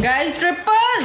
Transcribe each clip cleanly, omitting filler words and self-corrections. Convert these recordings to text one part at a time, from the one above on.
Guys triple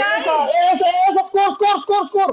guys ऐसा score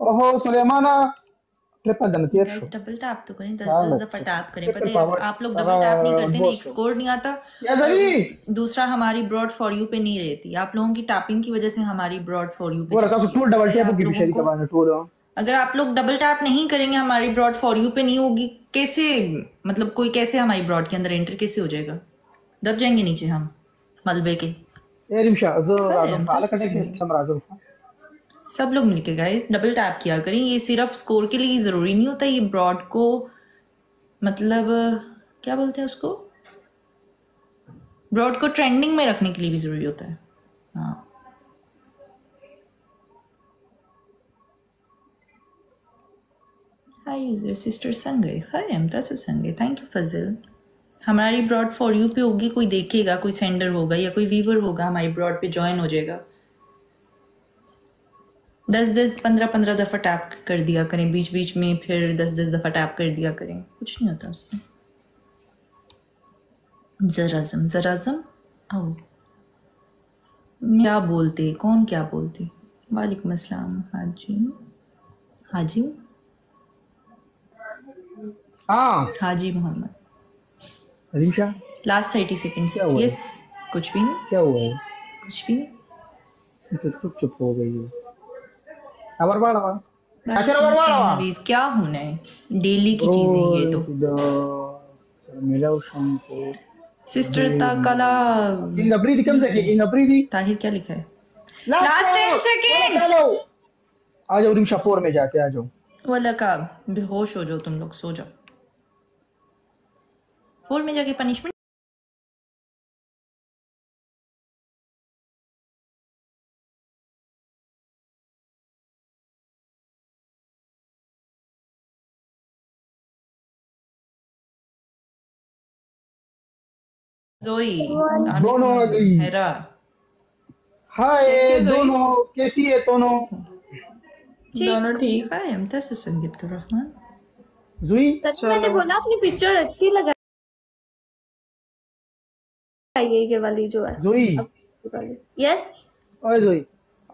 ओहो सुलेमाना triple जनती है गाइस डबल टैप तो करें 10 दफा टैप करें पता है आप लोग डबल टैप नहीं करते ना एक स्कोर नहीं आता दूसरा हमारी ब्रॉड फॉर यू पे नहीं रहती आप लोगों की टैपिंग की वजह से हमारी ब्रॉड फॉर यू पे वो रखा टूल डबल टैप की बिशरी का बाने टूल अगर आप लोग डबल टैप नहीं करेंगे हमारी ब्रॉड फॉर यू पे नहीं होगी कैसे मतलब कोई कैसे हमारी ब्रॉड के अंदर एंटर कैसे हो जाएगा दब जाएंगे नीचे हम मलबे के ए रिमशा आजम पाला कटे के सिस्टम राजम सब लोग मिलके गाइस डबल टैप किया करें ये सिर्फ स्कोर के लिए जरूरी नहीं होता ये ब्रॉड को मतलब क्या बोलते हैं उसको ब्रॉड को ट्रेंडिंग में रखने के लिए भी जरूरी होता है हाँ हाय यूजर सिस्टर संगे हाय अमता संगे थैंक यू फजल हमारी ब्रॉड फॉर यू पे होगी कोई देखेगा कोई सेंडर होगा या कोई व्यूअर होगा हमारी ब्रॉड पे ज्वाइन हो जाएगा 10-10 15-15 दफा टैप कर दिया करें बीच बीच में फिर 10-10 दफा टैप कर दिया करें कुछ नहीं होता उससे जराजम आओ क्या बोलते कौन क्या बोलते वालेकुम अस्सलाम हाजी हाजी Mohammad Rimsha last 30 seconds yes कुछ भी नहीं क्या हुआ है कुछ भी नहीं तो चुप हो गई है अभी क्या होना है डेली की चीज है ये तो मेरा शांको सिस्टर ताकला इंगब्रीदी कम से इंगब्रीदी ताहिर क्या लिखा है लास्ट 10 सेकंड्स आ जाओ रिमशा 4 में जाते आ जाओ वाला का बेहोश हो जाओ तुम लोग सो जाओ 4 में जाके पनिशमेंट जोई दोनों आ गई हेरा हाय दोनों कैसी है दोनों ठीक है हम तो संगीत रहमान जुई सच मैंने बोला अपनी पिक्चर अच्छी लगाई ये वाली जो है जुई यस ओए जुई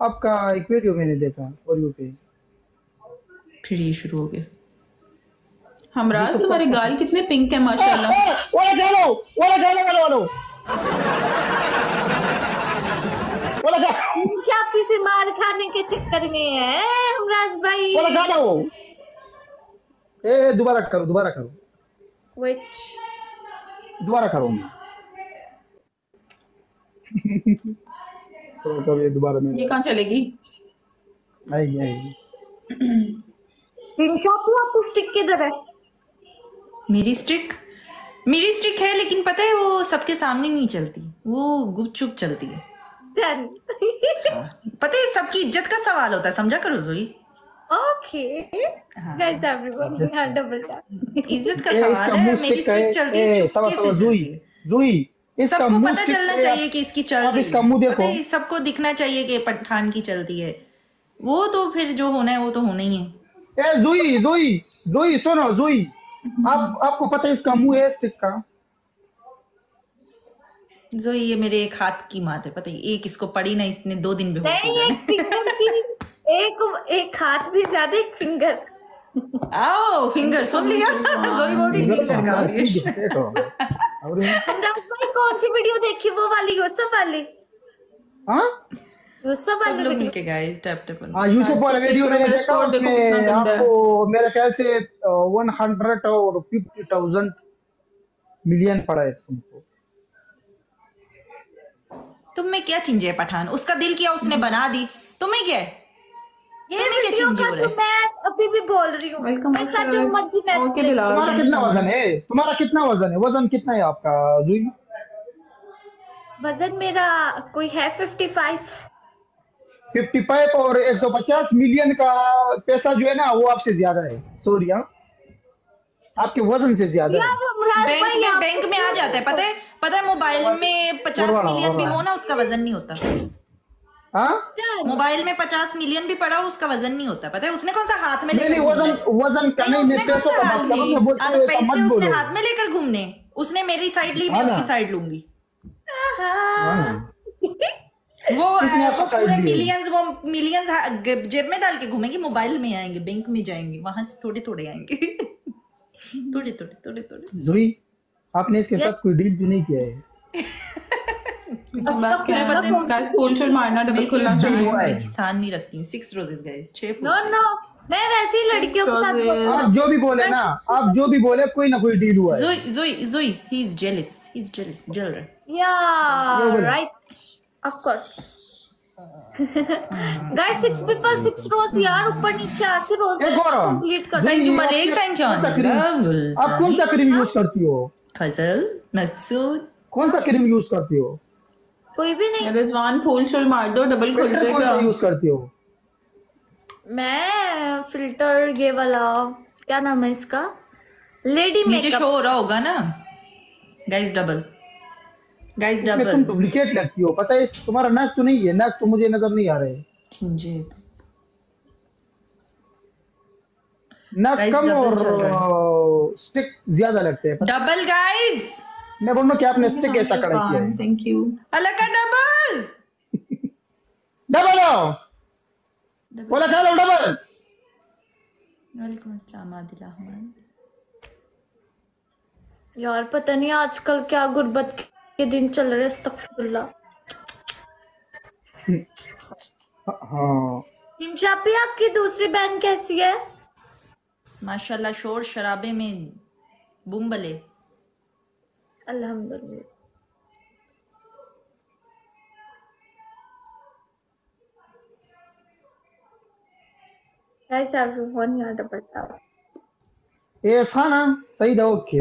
आपका एक वीडियो मैंने देखा और यू पे फिर ये शुरू हो गया हमराज तुम्हारे गाल कितने पिंक है माशाल्लाह चापी से मार खाने के चक्कर में है हमराज भाई ए दोबारा करो व्हिच दोबारा करो तो ये दोबारा में ये कहाँ चलेगी आई स्क्रीनशॉट लो आपको स्टिक किधर है मेरी स्टिक है लेकिन पता है वो सबके सामने नहीं चलती वो गुपचुप चलती है पता है सबकी इज्जत का सवाल होता है समझा करो जोई ओके गाइस एवरीवन हां डबल टैप इज्जत का सवाल है मेरी स्टिक चलती है सब जुई सबको पता चलना चाहिए कि इसकी चल रही इसका मुंह देखो सबको दिखना चाहिए कि पठान की चलती है वो तो फिर जो होना है वो तो होना ही है ए जुई सुनो जुई आपको पता है इसका मुंह है स्टिक का जोई ये मेरे एक हाथ की मात है पता है एक इसको पड़ी ना इसने 2 दिन बेहोश हो गए एक हाथ भी ज्यादा एक फिंगर आओ फिंगर सुन लिया जोई बोलती फिंगर का भी अनुराग भाई कौन सी वीडियो देखी? वो वाली यूसुफ वाली? हाँ यूसुफ सब वाली लोग वीडियो? मिलके गाइस टैप टैप हाँ यूसुफ वाला वीडियो मैंने देखा, स्कोर देखो उसमें कितना गंदा है। आपको मेरे ख्याल से 150,000 मिलियन पड़ा है तुमको। तुम में क्या चिंजे है पठान? उसका दिल किया उसने बना दी, तुम्हें क्या है? ये तुम्हें क्या वीडियो चिंजे का हो तो रहा है? मैं अभी भी बोल रही हूँ। वेलकम मैं सच मर्जी मैच ओके बिलाल तुम्हारा कितना वजन है? तुम्हारा कितना वजन है? वजन कितना है आपका जुई? वजन मेरा कोई है 55। 55 और 150 मिलियन का पैसा जो है ना वो आपसे ज्यादा है। सॉरी हाँ, आपके वजन से ज्यादा है। यार अनुराग बैंक भाई में बैंक में आ जाता है, पता है मोबाइल में 50 मिलियन भी हो ना उसका वजन नहीं होता। हाँ मोबाइल में 50 मिलियन भी पड़ा हो उसका वजन नहीं होता। पता है उसने कौन सा हाथ में नहीं लेकर नहीं, घूमना है? वजन का नहीं, मैं उसने कौन पैसों सा का हाथ बात कर रहा हूँ, मैं में बोलते अगर हुए ऐसा पैसे मत उसने बोलो। हाथ में लेकर घूमने, उसने मेरी साइड ली, मैं हाँ ना। उसकी साइड लूंगी। हाँ। वो किसने आपका वो साइड पूरे लिया? मिलियंस जेब में डाल के घूमेंगे, मोबाइल में आएंगे, बैंक में जाएंगे, वहां से थोड़े थोड़े आएंगे थोड़े थोड़े थोड़े थोड़े। जुई आपने इसके साथ कोई डील क्यों नहीं किया है? बात क्या है गाइस? पोल मारना डबल खुलना चाहिए। है। एहसान नहीं रखती हूँ। 6 रोजेस गाइस, 6 नो नो, मैं वैसी लड़कियों के साथ बोलती हूँ। आप जो भी बोले ना, आप जो भी बोले, कोई ना कोई डील हुआ है। Zoe, he's jealous, जल रहा है। Yeah, right. Of course. Guys, 6 people, 6 rows यार, ऊपर नीचे आके रोज एक और कंप्लीट कर। Thank you Malik, thank you आप कौन सा क्रीम यूज करती हो? फजल, मकसूद, कौन सा क्रीम यूज करती हो? कोई भी नहीं। रिजवान फूल मार दो डबल खुल कौन सा जाएगा। यूज करती हो? मैं फिल्टर ये वाला, क्या नाम है इसका, लेडी नीचे मेकअप। शो हो रहा होगा ना गाइस, डबल इसमें तुम डुप्लीकेट लगती हो, पता है? तुम्हारा नाक तो नहीं है, नाक तो मुझे नजर नहीं आ रहे। नाक Guys, कम double चल रहा और स्टिक ज्यादा लगते हैं। डबल गाइस, मैं बोल रहा हूँ कि आपने स्टिक ऐसा करा किया है। Thank you. अलग का डबल डबल आओ, बोला खा लो डबल। वालेकुम अस्सलाम आदिला हमान। यार पता नहीं आजकल क्या गुर्बत के दिन चल रहे, अस्तगफिरुल्लाह। हाँ हिमशापी, आपकी दूसरी बहन कैसी है? माशाल्लाह, शोर शराबे में बुम्बले। अल्हम्दुलिल्लाह। Guys, everyone here double tap. ये खाना सही था। ओके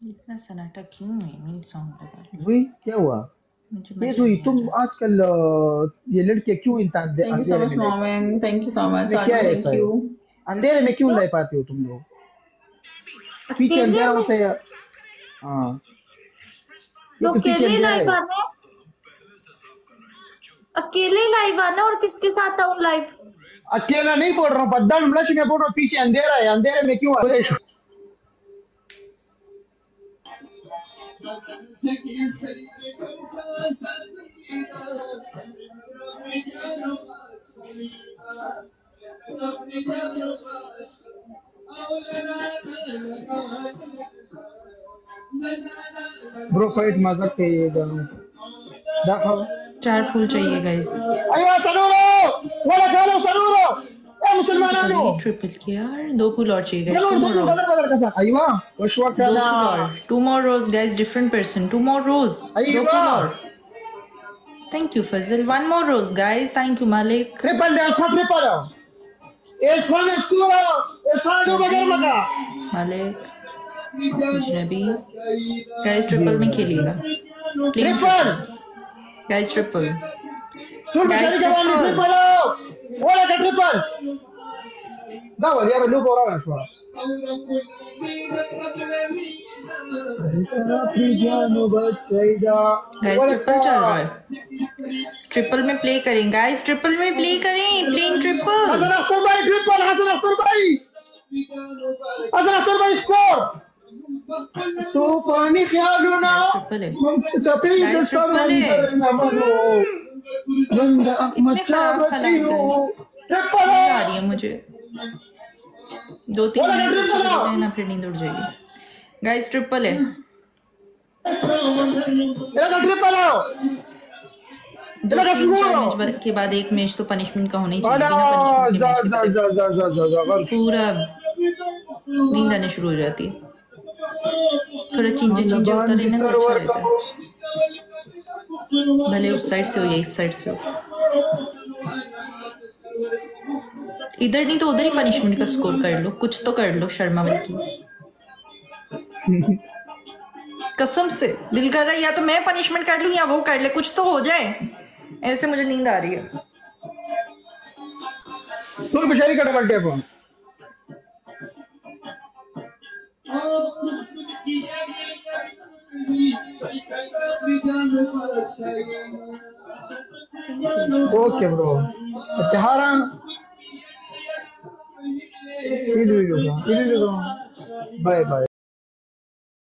इतना सन्नाटा क्यों है? मीन सॉन्ग लगा जुई क्या हुआ मुझे ये जुई तुम आजकल ये लड़कियां क्यों इंसान thank you so much Momen, thank you so much क्या है थैंक ऐसा यू। अंधेरे में क्यों लाई पाती हो तुम लोग? पीछे अंधेरा होता है। हाँ तो अकेले लाइव आना है, अकेले लाइव आना, और किसके साथ आऊं लाइव? अकेला नहीं बोल रहा हूँ, बद्दान ब्लश में बोल रहा हूँ। पीछे अंधेरा है, अंधेरे में क्यों ब्रो फाइट मजाक पे ये दाखल 4 फूल चाहिए गाइस। अयो सनूरो वला गालो सनूरो ए मुसलमानों ट्रिपल किया यार, 2 फूल और चाहिए गाइस। चलो दोनों बदल का साथ अयवा वश वक्त ना 2 more rows guys, different person, 2 more rows, 2 फूल और। Thank you Fazal, 1 more rows guys, thank you Malik. Triple dance triple इस वन स्कोर इस वन दो बगैर मका मालिक अजनबी गाइस, ट्रिपल में खेलिएगा ट्रिपल गाइस, ट्रिपल सुन बेचारी जवानी ट्रिपल ओला का ट्रिपल दावल यार लो बोरा ना गाइस ट्रिपल चल रहा है, ट्रिपल में प्ले करें गाइस, ट्रिपल में प्ले करें, प्लेइंग ट्रिपल। हसन अख्तर भाई ट्रिपल, हसन अख्तर भाई, हसन अख्तर भाई स्कोर। तो पानी ख्यालो ना ट्रिपल है सफेद गाइस, ट्रिपल है। ना मनो बंदा मचा बचियो ट्रिपल नींद आ है। रही है मुझे, 2-3 मिनट चले जाए ना फिर नींद उड़ जाएगी। गाइस ट्रिपल है, ट्रिपल है। 2-3-4 मैच के बाद एक मैच तो पनिशमेंट का होना ही चाहिए, बिना पनिशमेंट के मैच पूरा नींद आने शुरू हो जाती है। थोड़ा चिंजे होता रहना तो अच्छा रहता है, भले उस साइड से हो या इस साइड से हो। इधर नहीं तो उधर ही पनिशमेंट का स्कोर कर लो, कुछ तो कर लो शर्मा वाली की। कसम से दिल कर रहा है या तो मैं पनिशमेंट कर लूं या वो कर ले, कुछ तो हो जाए, ऐसे मुझे नींद आ रही है। तुम बेचारी का डबल टैप हो। ओके ब्रो, चाहरा बाय बाय।